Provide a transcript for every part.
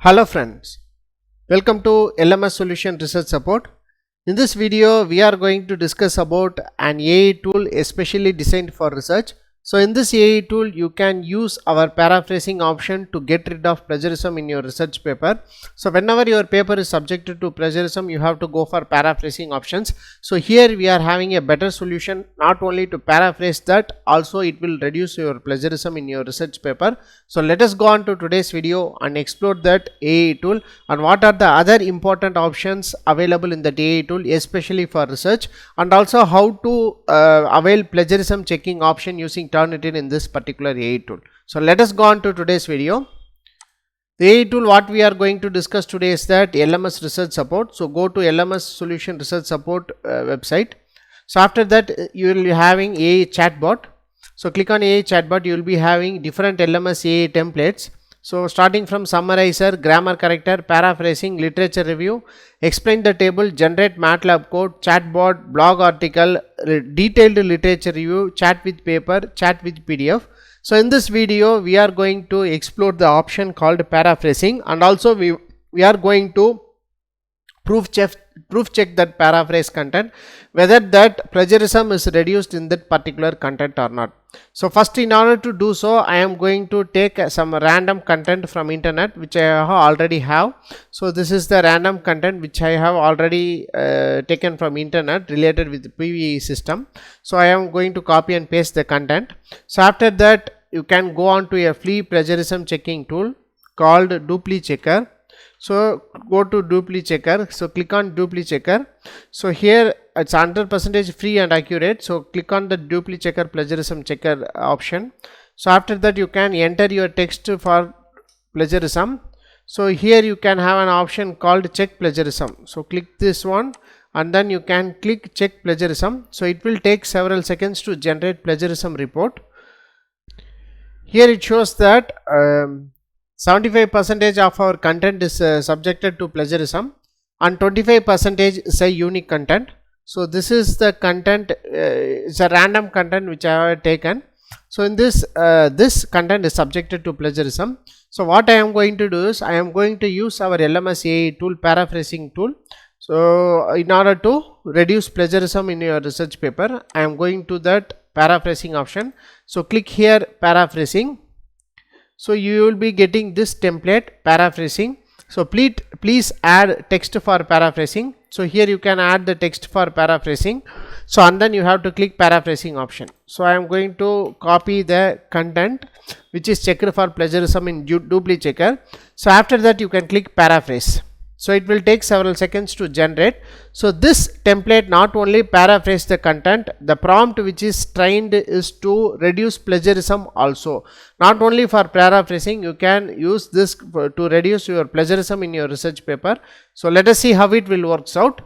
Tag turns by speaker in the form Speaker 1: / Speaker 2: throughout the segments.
Speaker 1: Hello friends, welcome to LMS Solution Research Support. In this video, we are going to discuss about an AI tool especially designed for research. So in this AI tool, you can use our paraphrasing option to get rid of plagiarism in your research paper. So whenever your paper is subjected to plagiarism, you have to go for paraphrasing options. So here we are having a better solution, not only to paraphrase that, also it will reduce your plagiarism in your research paper. So let us go on to today's video and explore that AI tool and what are the other important options available in that AI tool, especially for research, and also how to avail plagiarism checking option using Turnitin in this particular AI tool. So let us go on to today's video. The AI tool what we are going to discuss today is that LMS Research Support. So go to LMS Solution Research Support website. So after that you will be having AI chatbot. So click on AI chatbot, you will be having different LMS AI templates. So starting from summarizer, grammar corrector, paraphrasing, literature review, explain the table, generate MATLAB code, chatbot, blog article, detailed literature review, chat with paper, chat with PDF. So in this video, we are going to explore the option called paraphrasing, and also we are going to proof check that paraphrase content, whether that plagiarism is reduced in that particular content or not. So first, in order to do so, I am going to take some random content from internet which I already have. So this is the random content which I have already taken from internet related with the PVE system. So I am going to copy and paste the content. So after that, you can go on to a free plagiarism checking tool called 𝐸_Checker. So go to 𝐸_Checker. So click on 𝐸_Checker. So here it's 100% free and accurate. So click on the 𝐸_Checker plagiarism checker option. So after that, you can enter your text for plagiarism. So here you can have an option called check plagiarism. So click this one and then you can click check plagiarism. So it will take several seconds to generate plagiarism report. Here it shows that 75% of our content is subjected to plagiarism and 25% is a unique content. So this is the content, it's a random content which I have taken. So in this this content is subjected to plagiarism. So what I am going to do is I am going to use our LMS AI tool, paraphrasing tool. So in order to reduce plagiarism in your research paper, I am going to that paraphrasing option. So click here paraphrasing. So you will be getting this template paraphrasing. So please add text for paraphrasing. So here you can add the text for paraphrasing. So and then you have to click paraphrasing option. So I am going to copy the content which is checked for plagiarism in 𝐸_Checker. So after that, you can click paraphrase. So it will take several seconds to generate. So this template not only paraphrase the content, the prompt which is trained is to reduce plagiarism also. Not only for paraphrasing, you can use this to reduce your plagiarism in your research paper. So let us see how it will works out.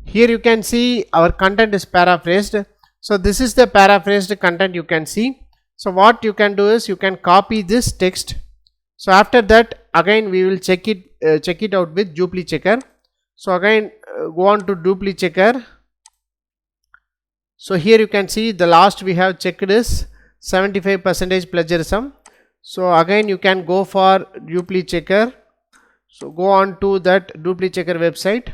Speaker 1: Here you can see our content is paraphrased. So this is the paraphrased content you can see. So what you can do is you can copy this text. So after that, again we will check it out with 𝐸_Checker. So again go on to 𝐸_Checker. So here you can see the last we have checked is 75% plagiarism. So again you can go for 𝐸_Checker. So go on to that 𝐸_Checker website.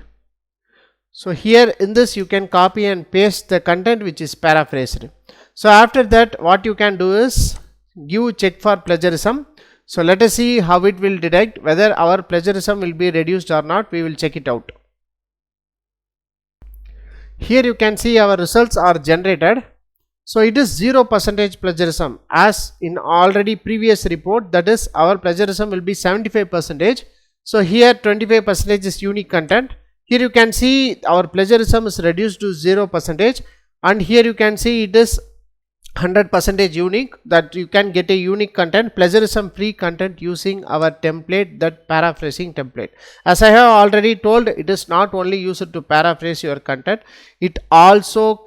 Speaker 1: So here in this you can copy and paste the content which is paraphrased. So after that, what you can do is give check for plagiarism. So let us see how it will detect whether our plagiarism will be reduced or not. We will check it out. Here you can see our results are generated. So it is 0% plagiarism as in already previous report, that is our plagiarism will be 75%. So here 25% is unique content. Here you can see our plagiarism is reduced to 0%, and here you can see it is 100% unique, that you can get a unique content, plagiarism free content using our template, that paraphrasing template. As I have already told, it is not only used to paraphrase your content, it also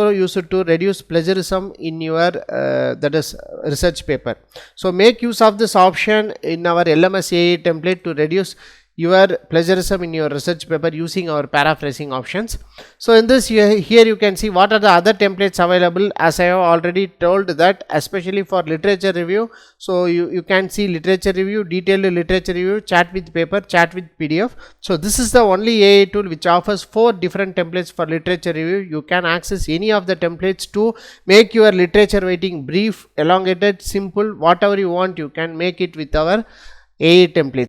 Speaker 1: used to reduce plagiarism in your that is research paper. So make use of this option in our LMS AI template to reduce your plagiarism in your research paper using our paraphrasing options. So in this here you can see what are the other templates available. As I have already told that especially for literature review, so you can see literature review, detailed literature review, chat with paper, chat with PDF. So this is the only AI tool which offers 4 different templates for literature review. You can access any of the templates to make your literature writing brief, elongated, simple, whatever you want, you can make it with our AI templates.